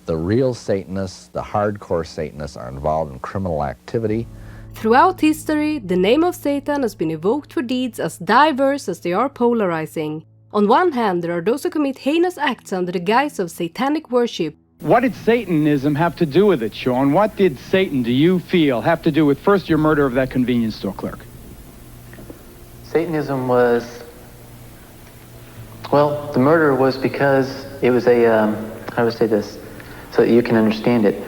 The real Satanists, the hardcore Satanists, are involved in criminal activity. Throughout history, the name of Satan has been evoked for deeds as diverse as they are polarizing. On one hand, there are those who commit heinous acts under the guise of satanic worship. What did Satanism have to do with it, Sean? What did Satan, do you feel, have to do with first your murder of that convenience store clerk? Satanism was, well, the murder was because it was how do I say this so that you can understand it?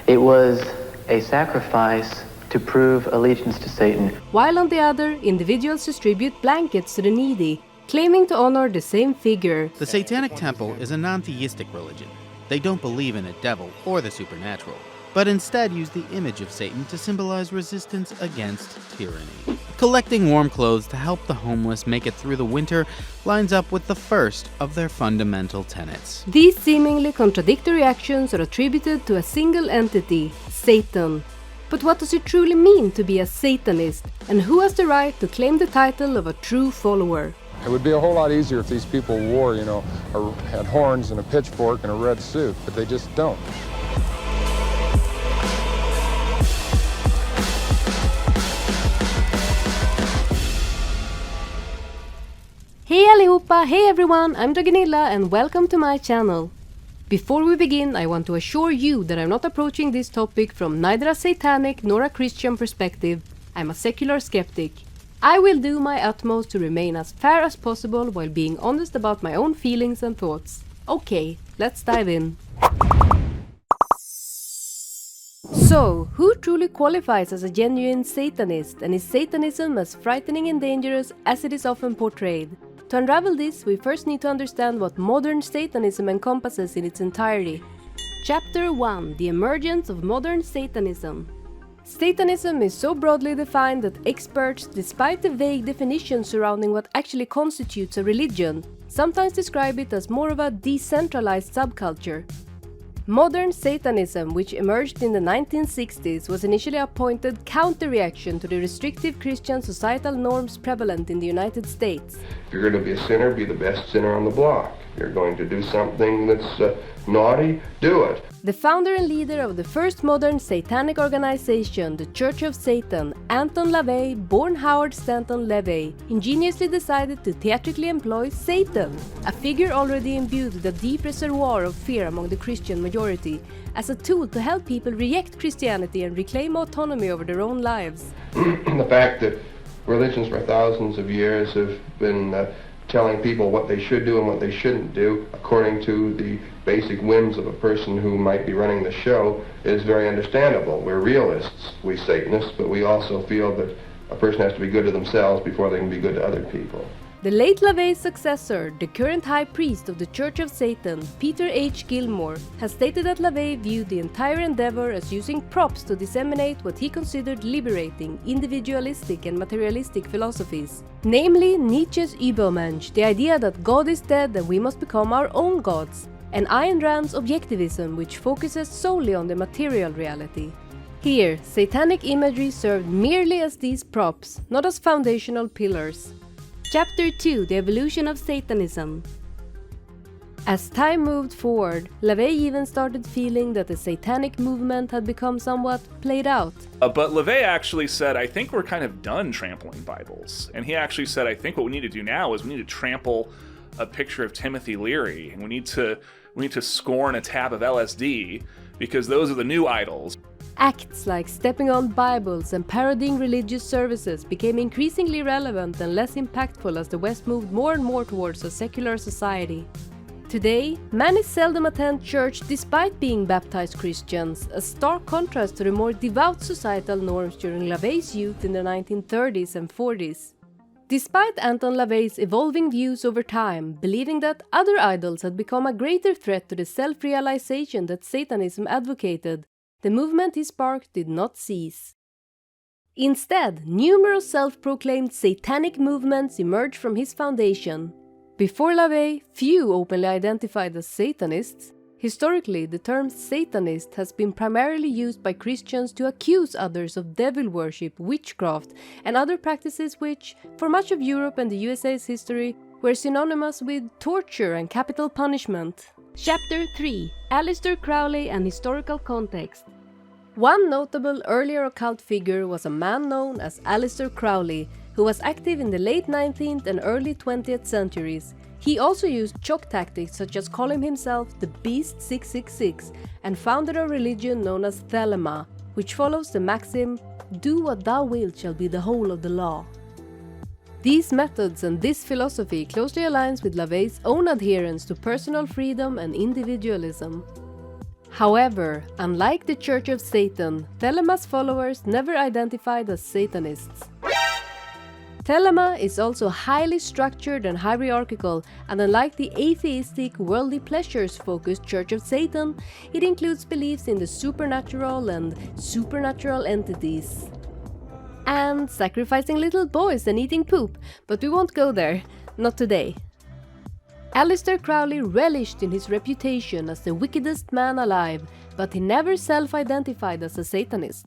It was a sacrifice to prove allegiance to Satan. While on the other, individuals distribute blankets to the needy, claiming to honor the same figure. The Satanic Temple is a non-theistic religion. They don't believe in a devil or the supernatural, but instead use the image of Satan to symbolize resistance against tyranny. Collecting warm clothes to help the homeless make it through the winter lines up with the first of their fundamental tenets. These seemingly contradictory actions are attributed to a single entity, Satan. But what does it truly mean to be a Satanist, and who has the right to claim the title of a true follower? It would be a whole lot easier if these people wore, or had horns and a pitchfork and a red suit, but they just don't. Hey allihopa, hey everyone, I'm Dragunilla and welcome to my channel. Before we begin, I want to assure you that I'm not approaching this topic from neither a satanic nor a Christian perspective. I'm a secular skeptic. I will do my utmost to remain as fair as possible while being honest about my own feelings and thoughts. Okay, let's dive in. So, who truly qualifies as a genuine Satanist, and is Satanism as frightening and dangerous as it is often portrayed? To unravel this, we first need to understand what modern Satanism encompasses in its entirety. Chapter 1: The Emergence of Modern Satanism. Satanism is so broadly defined that experts, despite the vague definitions surrounding what actually constitutes a religion, sometimes describe it as more of a decentralized subculture. Modern Satanism, which emerged in the 1960s, was initially a pointed counter-reaction to the restrictive Christian societal norms prevalent in the United States. If you're going to be a sinner, be the best sinner on the block. If you're going to do something that's naughty, do it. The founder and leader of the first modern satanic organization, the Church of Satan, Anton LaVey, born Howard Stanton LaVey, ingeniously decided to theatrically employ Satan, a figure already imbued with a deep reservoir of fear among the Christian majority, as a tool to help people reject Christianity and reclaim autonomy over their own lives. The fact that religions for thousands of years have been telling people what they should do and what they shouldn't do according to the basic whims of a person who might be running the show is very understandable. We're realists, we Satanists, but we also feel that a person has to be good to themselves before they can be good to other people. The late LaVey's successor, the current high priest of the Church of Satan, Peter H. Gilmore, has stated that LaVey viewed the entire endeavor as using props to disseminate what he considered liberating, individualistic and materialistic philosophies. Namely, Nietzsche's Übermensch, the idea that God is dead and we must become our own gods, and Ayn Rand's Objectivism, which focuses solely on the material reality. Here, satanic imagery served merely as these props, not as foundational pillars. Chapter 2: The Evolution of Satanism. As time moved forward, LaVey even started feeling that the satanic movement had become somewhat played out. But LaVey actually said, I think we're kind of done trampling Bibles. And he actually said, I think what we need to do now is we need to trample a picture of Timothy Leary. And we need to scorn a tab of LSD, because those are the new idols. Acts like stepping on Bibles and parodying religious services became increasingly relevant and less impactful as the West moved more and more towards a secular society. Today, many seldom attend church despite being baptized Christians, a stark contrast to the more devout societal norms during LaVey's youth in the 1930s and 40s. Despite Anton LaVey's evolving views over time, believing that other idols had become a greater threat to the self-realization that Satanism advocated, the movement he sparked did not cease. Instead, numerous self-proclaimed satanic movements emerged from his foundation. Before LaVey, few openly identified as Satanists. Historically, the term Satanist has been primarily used by Christians to accuse others of devil worship, witchcraft, and other practices which, for much of Europe and the USA's history, were synonymous with torture and capital punishment. Chapter 3: Aleister Crowley and Historical Context. One notable earlier occult figure was a man known as Aleister Crowley, who was active in the late 19th and early 20th centuries. He also used shock tactics such as calling himself the Beast 666 and founded a religion known as Thelema, which follows the maxim, "Do what thou wilt shall be the whole of the law." These methods and this philosophy closely aligns with LaVey's own adherence to personal freedom and individualism. However, unlike the Church of Satan, Thelema's followers never identified as Satanists. Thelema is also highly structured and hierarchical, and unlike the atheistic, worldly pleasures-focused Church of Satan, it includes beliefs in the supernatural and supernatural entities. And sacrificing little boys and eating poop, but we won't go there, not today. Aleister Crowley relished in his reputation as the wickedest man alive, but he never self-identified as a Satanist.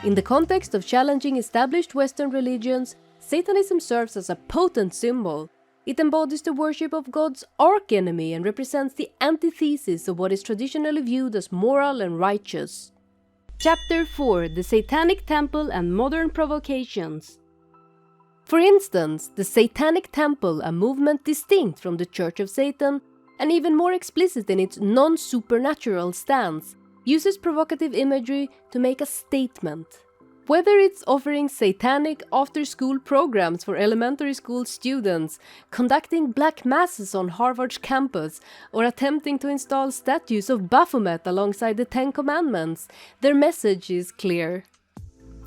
In the context of challenging established Western religions, Satanism serves as a potent symbol. It embodies the worship of God's archenemy and represents the antithesis of what is traditionally viewed as moral and righteous. Chapter 4: The Satanic Temple and Modern Provocations. For instance, the Satanic Temple, a movement distinct from the Church of Satan, and even more explicit in its non-supernatural stance, uses provocative imagery to make a statement. Whether it's offering satanic after-school programs for elementary school students, conducting black masses on Harvard's campus, or attempting to install statues of Baphomet alongside the Ten Commandments, their message is clear.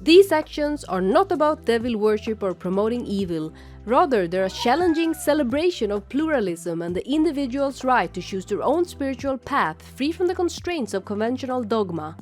These actions are not about devil worship or promoting evil, rather they're a challenging celebration of pluralism and the individual's right to choose their own spiritual path free from the constraints of conventional dogma.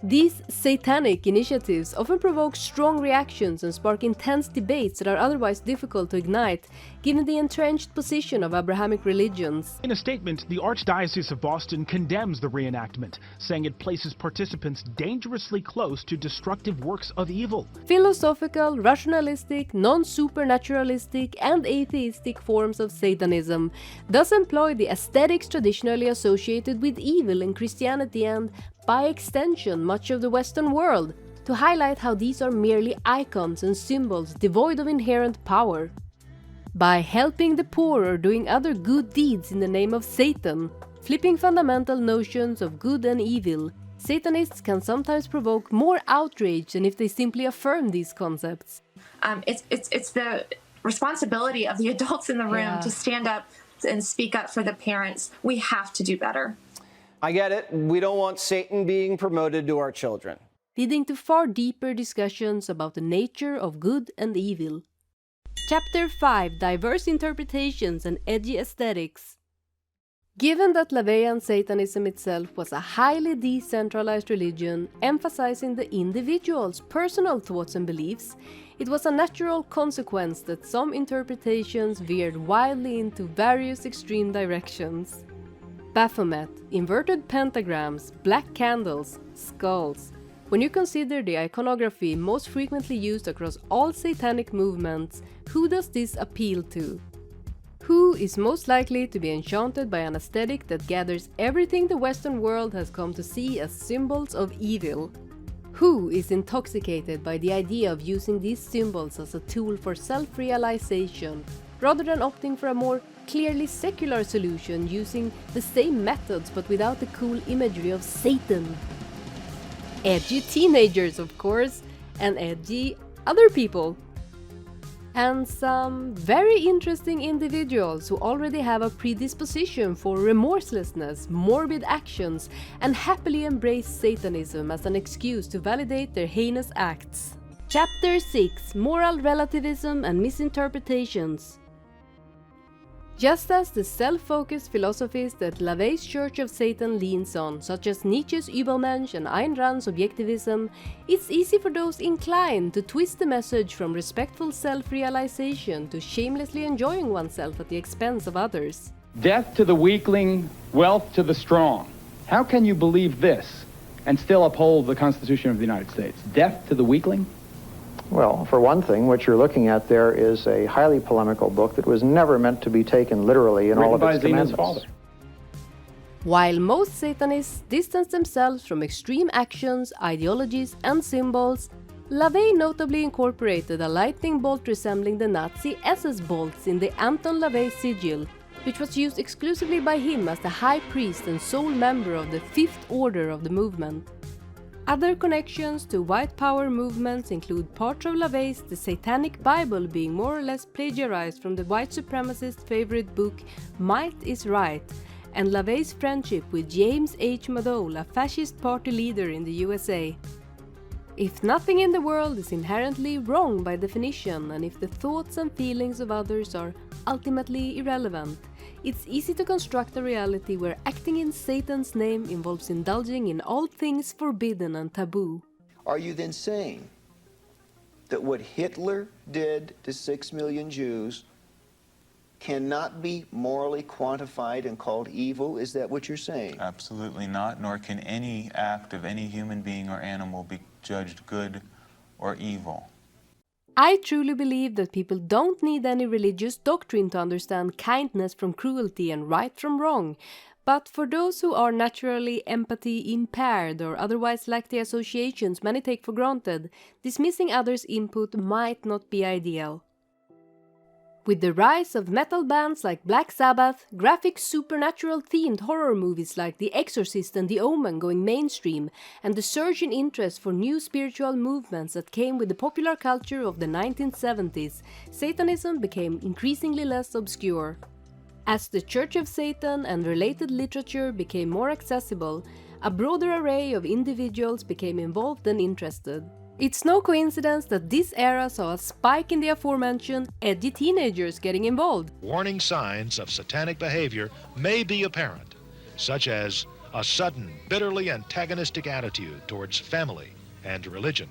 These satanic initiatives often provoke strong reactions and spark intense debates that are otherwise difficult to ignite, given the entrenched position of Abrahamic religions. In a statement, the Archdiocese of Boston condemns the reenactment, saying it places participants dangerously close to destructive works of evil. Philosophical, rationalistic, non-supernaturalistic, and atheistic forms of Satanism thus employ the aesthetics traditionally associated with evil in Christianity and, by extension, much of the Western world, to highlight how these are merely icons and symbols devoid of inherent power. By helping the poor or doing other good deeds in the name of Satan, flipping fundamental notions of good and evil, Satanists can sometimes provoke more outrage than if they simply affirm these concepts. It's the responsibility of the adults in the room to stand up and speak up for the parents. We have to do better. I get it. We don't want Satan being promoted to our children. Leading to far deeper discussions about the nature of good and evil. Chapter 5: Diverse Interpretations and Edgy Aesthetics. Given that LaVeyan Satanism itself was a highly decentralized religion, emphasizing the individual's personal thoughts and beliefs, it was a natural consequence that some interpretations veered wildly into various extreme directions. Baphomet, inverted pentagrams, black candles, skulls. When you consider the iconography most frequently used across all satanic movements, who does this appeal to? Who is most likely to be enchanted by an aesthetic that gathers everything the Western world has come to see as symbols of evil? Who is intoxicated by the idea of using these symbols as a tool for self-realization, rather than opting for a more clearly secular solution using the same methods but without the cool imagery of Satan? Edgy teenagers, of course, and edgy other people. And some very interesting individuals who already have a predisposition for remorselessness, morbid actions, and happily embrace Satanism as an excuse to validate their heinous acts. Chapter 6: Moral Relativism and Misinterpretations. Just as the self-focused philosophies that LaVey's Church of Satan leans on, such as Nietzsche's Übermensch and Ayn Rand's Objectivism, it's easy for those inclined to twist the message from respectful self-realization to shamelessly enjoying oneself at the expense of others. Death to the weakling, wealth to the strong. How can you believe this and still uphold the Constitution of the United States? Death to the weakling? Well, for one thing, what you're looking at there is a highly polemical book that was never meant to be taken literally in all of its commandments. While most Satanists distance themselves from extreme actions, ideologies and symbols, LaVey notably incorporated a lightning bolt resembling the Nazi SS bolts in the Anton LaVey sigil, which was used exclusively by him as the high priest and sole member of the Fifth Order of the movement. Other connections to white power movements include parts of LaVey's The Satanic Bible being more or less plagiarized from the white supremacist favorite book Might is Right, and LaVey's friendship with James H. Madole, a fascist party leader in the USA. If nothing in the world is inherently wrong by definition, and if the thoughts and feelings of others are ultimately irrelevant, it's easy to construct a reality where acting in Satan's name involves indulging in all things forbidden and taboo. Are you then saying that what Hitler did to 6 million Jews cannot be morally quantified and called evil? Is that what you're saying? Absolutely not, nor can any act of any human being or animal be judged good or evil. I truly believe that people don't need any religious doctrine to understand kindness from cruelty and right from wrong, but for those who are naturally empathy impaired or otherwise lack the associations many take for granted, dismissing others' input might not be ideal. With the rise of metal bands like Black Sabbath, graphic supernatural-themed horror movies like The Exorcist and The Omen going mainstream, and the surge in interest for new spiritual movements that came with the popular culture of the 1970s, Satanism became increasingly less obscure. As the Church of Satan and related literature became more accessible, a broader array of individuals became involved and interested. It's no coincidence that this era saw a spike in the aforementioned edgy teenagers getting involved. Warning signs of satanic behavior may be apparent, such as a sudden, bitterly antagonistic attitude towards family and religion,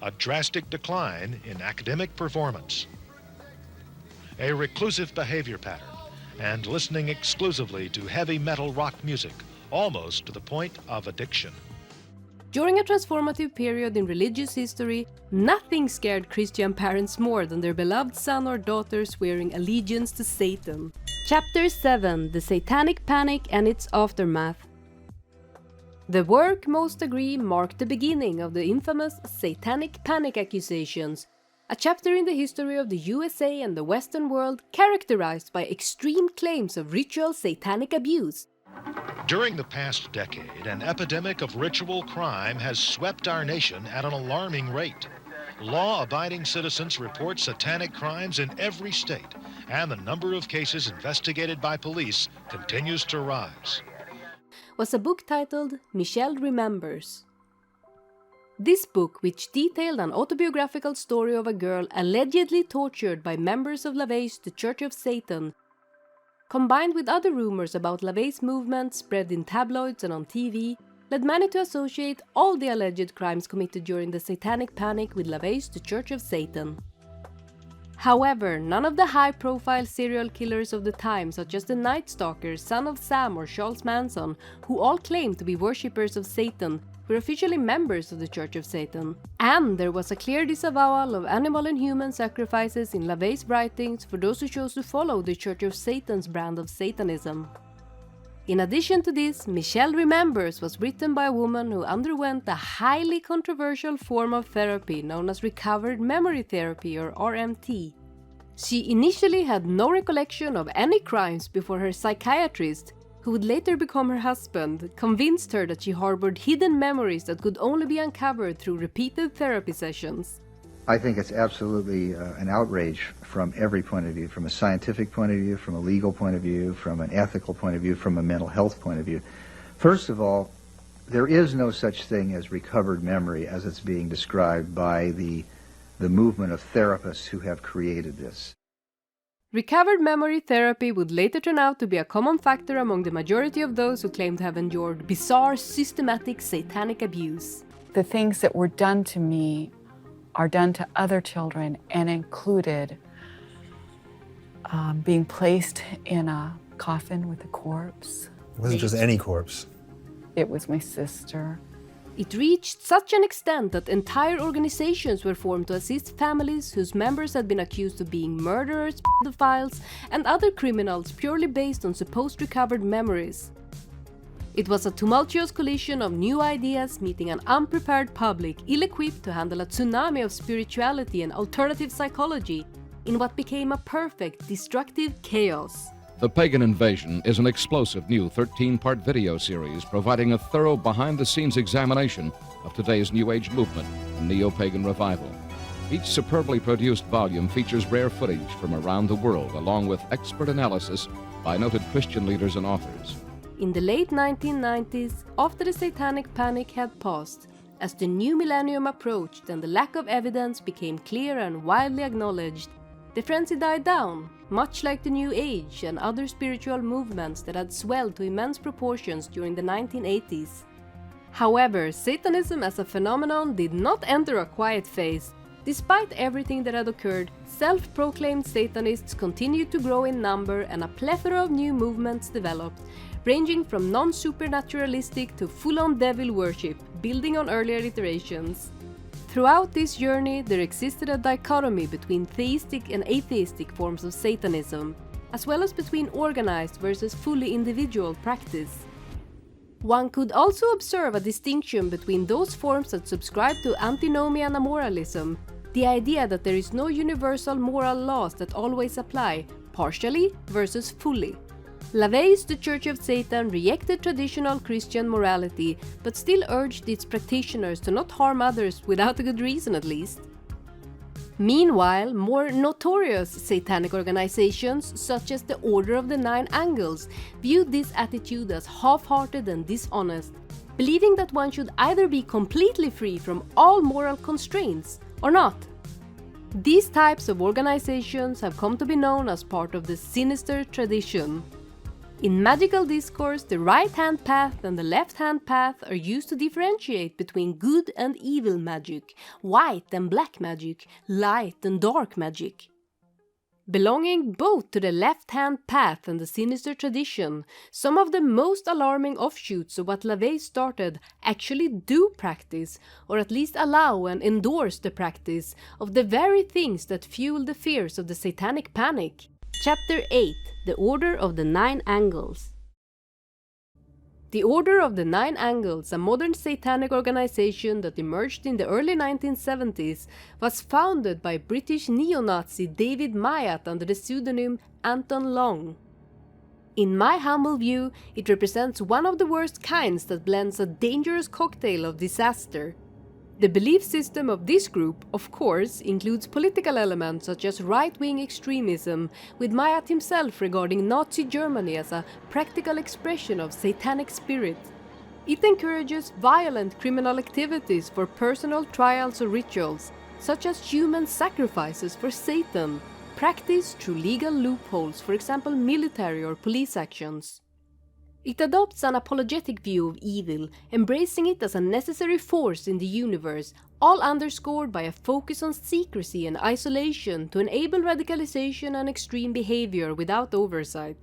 a drastic decline in academic performance, a reclusive behavior pattern, and listening exclusively to heavy metal rock music, almost to the point of addiction. During a transformative period in religious history, nothing scared Christian parents more than their beloved son or daughter swearing allegiance to Satan. Chapter 7: The Satanic Panic and its Aftermath. The work, most agree, marked the beginning of the infamous Satanic Panic accusations, a chapter in the history of the USA and the Western world characterized by extreme claims of ritual satanic abuse. During the past decade, an epidemic of ritual crime has swept our nation at an alarming rate. Law-abiding citizens report satanic crimes in every state, and the number of cases investigated by police continues to rise. Was a book titled Michelle Remembers. This book, which detailed an autobiographical story of a girl allegedly tortured by members of LaVey's The Church of Satan, combined with other rumors about LaVey's movement spread in tabloids and on TV, led many to associate all the alleged crimes committed during the Satanic Panic with LaVey's The Church of Satan. However, none of the high-profile serial killers of the time, such as the Night Stalker, Son of Sam or Charles Manson, who all claimed to be worshippers of Satan, were officially members of the Church of Satan. And there was a clear disavowal of animal and human sacrifices in LaVey's writings for those who chose to follow the Church of Satan's brand of Satanism. In addition to this, Michelle Remembers was written by a woman who underwent a highly controversial form of therapy known as recovered memory therapy or RMT. She initially had no recollection of any crimes before her psychiatrist, who would later become her husband, convinced her that she harbored hidden memories that could only be uncovered through repeated therapy sessions. I think it's absolutely an outrage from every point of view, from a scientific point of view, from a legal point of view, from an ethical point of view, from a mental health point of view. First of all, there is no such thing as recovered memory as it's being described by the movement of therapists who have created this. Recovered memory therapy would later turn out to be a common factor among the majority of those who claim to have endured bizarre, systematic satanic abuse. The things that were done to me are done to other children and included being placed in a coffin with a corpse. It wasn't just any corpse. It was my sister. It reached such an extent that entire organizations were formed to assist families whose members had been accused of being murderers, pedophiles, and other criminals purely based on supposed recovered memories. It was a tumultuous collision of new ideas meeting an unprepared public ill-equipped to handle a tsunami of spirituality and alternative psychology in what became a perfect, destructive chaos. The Pagan Invasion is an explosive new 13-part video series providing a thorough behind-the-scenes examination of today's New Age movement and neo-pagan revival. Each superbly produced volume features rare footage from around the world along with expert analysis by noted Christian leaders and authors. In the late 1990s, after the Satanic Panic had passed, as the new millennium approached and the lack of evidence became clear and widely acknowledged, the frenzy died down, much like the New Age and other spiritual movements that had swelled to immense proportions during the 1980s. However, Satanism as a phenomenon did not enter a quiet phase. Despite everything that had occurred, self-proclaimed Satanists continued to grow in number and a plethora of new movements developed, ranging from non-supernaturalistic to full-on devil worship, building on earlier iterations. Throughout this journey, there existed a dichotomy between theistic and atheistic forms of Satanism, as well as between organized versus fully individual practice. One could also observe a distinction between those forms that subscribe to antinomian amoralism, the idea that there is no universal moral laws that always apply, partially versus fully. LaVey's The Church of Satan rejected traditional Christian morality, but still urged its practitioners to not harm others without a good reason at least. Meanwhile, more notorious satanic organizations, such as the Order of the Nine Angles, viewed this attitude as half-hearted and dishonest, believing that one should either be completely free from all moral constraints or not. These types of organizations have come to be known as part of the sinister tradition. In magical discourse, the right-hand path and the left-hand path are used to differentiate between good and evil magic, white and black magic, light and dark magic. Belonging both to the left-hand path and the sinister tradition, some of the most alarming offshoots of what LaVey started actually do practice, or at least allow and endorse the practice, of the very things that fuel the fears of the Satanic Panic. Chapter 8. The Order of the Nine Angles. The Order of the Nine Angles, a modern satanic organization that emerged in the early 1970s, was founded by British neo-Nazi David Maillat under the pseudonym Anton LaVey. In my humble view, it represents one of the worst kinds that blends a dangerous cocktail of disaster. The belief system of this group, of course, includes political elements such as right-wing extremism, with Maillat himself regarding Nazi Germany as a practical expression of satanic spirit. It encourages violent criminal activities for personal trials or rituals, such as human sacrifices for Satan, practiced through legal loopholes, for example military or police actions. It adopts an apologetic view of evil, embracing it as a necessary force in the universe, all underscored by a focus on secrecy and isolation to enable radicalization and extreme behavior without oversight.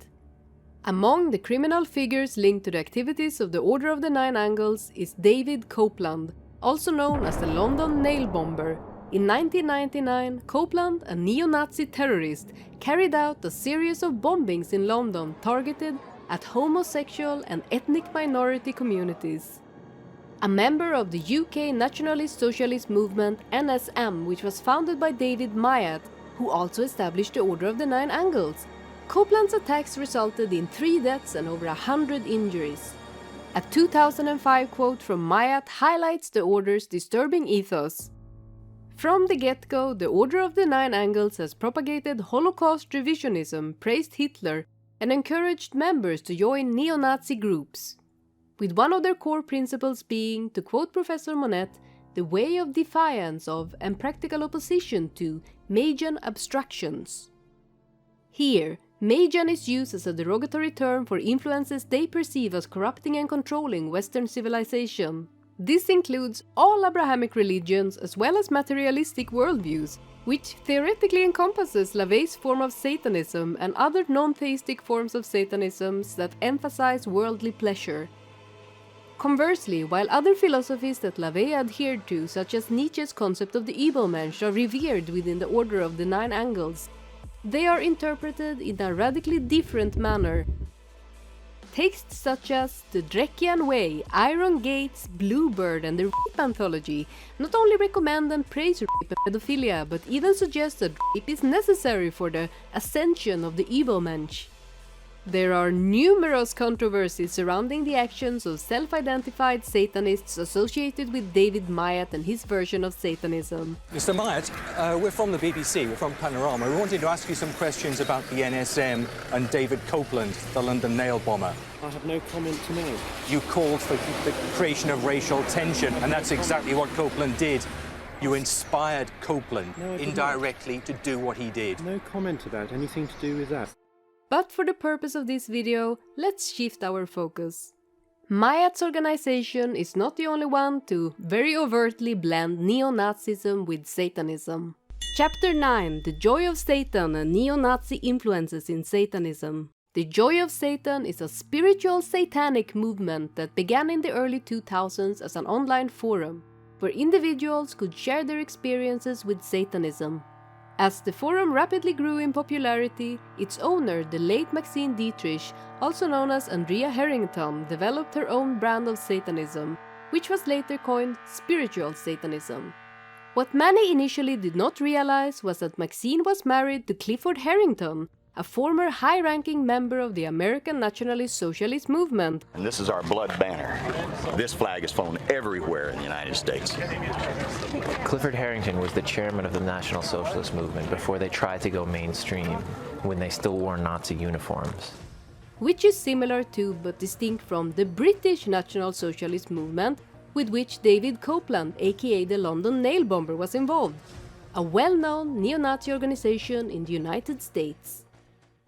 Among the criminal figures linked to the activities of the Order of the Nine Angles is David Copeland, also known as the London Nail Bomber. In 1999, Copeland, a neo-Nazi terrorist, carried out a series of bombings in London targeted at homosexual and ethnic minority communities. A member of the UK Nationalist Socialist movement NSM, which was founded by David Maillat, who also established the Order of the Nine Angles, Copeland's attacks resulted in 3 deaths and over 100 injuries. A 2005 quote from Maillat highlights the Order's disturbing ethos. From the get-go, the Order of the Nine Angles has propagated Holocaust revisionism, praised Hitler, and encouraged members to join neo-Nazi groups, with one of their core principles being, to quote Professor Monette, the way of defiance of and practical opposition to Magian abstractions. Here, Magian is used as a derogatory term for influences they perceive as corrupting and controlling Western civilization. This includes all Abrahamic religions as well as materialistic worldviews, which theoretically encompasses LaVey's form of Satanism and other non-theistic forms of Satanisms that emphasize worldly pleasure. Conversely, while other philosophies that LaVey adhered to, such as Nietzsche's concept of the Übermensch, are revered within the Order of the Nine Angles, they are interpreted in a radically different manner. Texts such as The Drekian Way, Iron Gates, Bluebird and the Rape Anthology not only recommend and praise rape and pedophilia, but even suggest that rape is necessary for the ascension of the evil mensch. There are numerous controversies surrounding the actions of self-identified Satanists associated with David Myatt and his version of Satanism. Mr. Myatt, we're from the BBC, we're from Panorama. We wanted to ask you some questions about the NSM and David Copeland, the London nail bomber. I have no comment to make. You called for the creation of racial tension, and that's exactly what Copeland did. You inspired Copeland indirectly to do what he did. No comment about anything to do with that. But for the purpose of this video, let's shift our focus. Myatt's organization is not the only one to very overtly blend neo-Nazism with Satanism. Chapter 9: The Joy of Satan and Neo-Nazi Influences in Satanism. The Joy of Satan is a spiritual satanic movement that began in the early 2000s as an online forum, where individuals could share their experiences with Satanism. As the forum rapidly grew in popularity, its owner, the late Maxine Dietrich, also known as Andrea Harrington, developed her own brand of Satanism, which was later coined Spiritual Satanism. What many initially did not realize was that Maxine was married to Clifford Harrington, a former high-ranking member of the American Nationalist Socialist movement. And this is our blood banner. This flag is flown everywhere in the United States. Clifford Harrington was the chairman of the National Socialist movement before they tried to go mainstream, when they still wore Nazi uniforms. Which is similar to, but distinct from, the British National Socialist movement, with which David Copeland, aka the London nail bomber, was involved, a well-known neo-Nazi organization in the United States.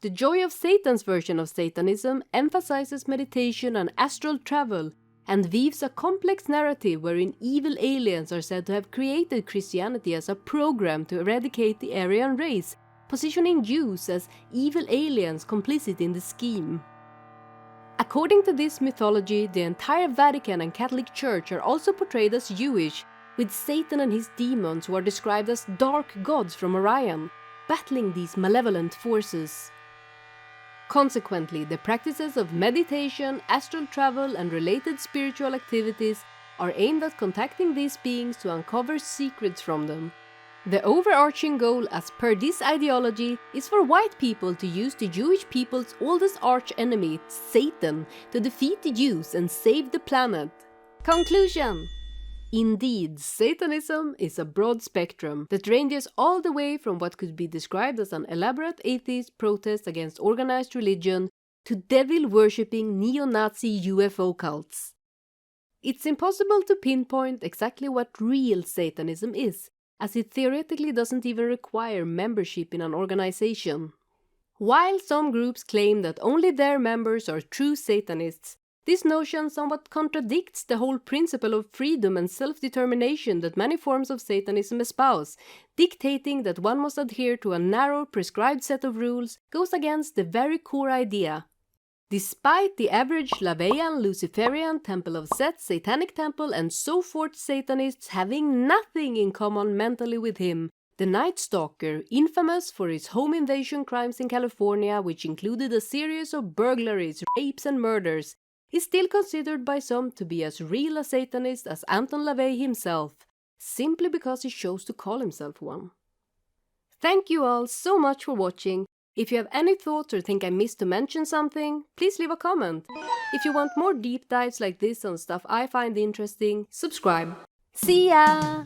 The Joy of Satan's version of Satanism emphasizes meditation and astral travel, and weaves a complex narrative wherein evil aliens are said to have created Christianity as a program to eradicate the Aryan race, positioning Jews as evil aliens complicit in the scheme. According to this mythology, the entire Vatican and Catholic Church are also portrayed as Jewish, with Satan and his demons who are described as dark gods from Orion, battling these malevolent forces. Consequently, the practices of meditation, astral travel and related spiritual activities are aimed at contacting these beings to uncover secrets from them. The overarching goal, as per this ideology, is for white people to use the Jewish people's oldest arch-enemy, Satan, to defeat the Jews and save the planet. Conclusion: indeed, Satanism is a broad spectrum that ranges all the way from what could be described as an elaborate atheist protest against organized religion to devil-worshipping neo-Nazi UFO cults. It's impossible to pinpoint exactly what real Satanism is, as it theoretically doesn't even require membership in an organization. While some groups claim that only their members are true Satanists, this notion somewhat contradicts the whole principle of freedom and self-determination that many forms of Satanism espouse. Dictating that one must adhere to a narrow, prescribed set of rules goes against the very core idea. Despite the average LaVeyan, Luciferian, Temple of Set, Satanic Temple and so forth Satanists having nothing in common mentally with him, the Night Stalker, infamous for his home invasion crimes in California, which included a series of burglaries, rapes and murders, is still considered by some to be as real a Satanist as Anton LaVey himself, simply because he chose to call himself one. Thank you all so much for watching. If you have any thoughts or think I missed to mention something, please leave a comment. If you want more deep dives like this on stuff I find interesting, subscribe. See ya!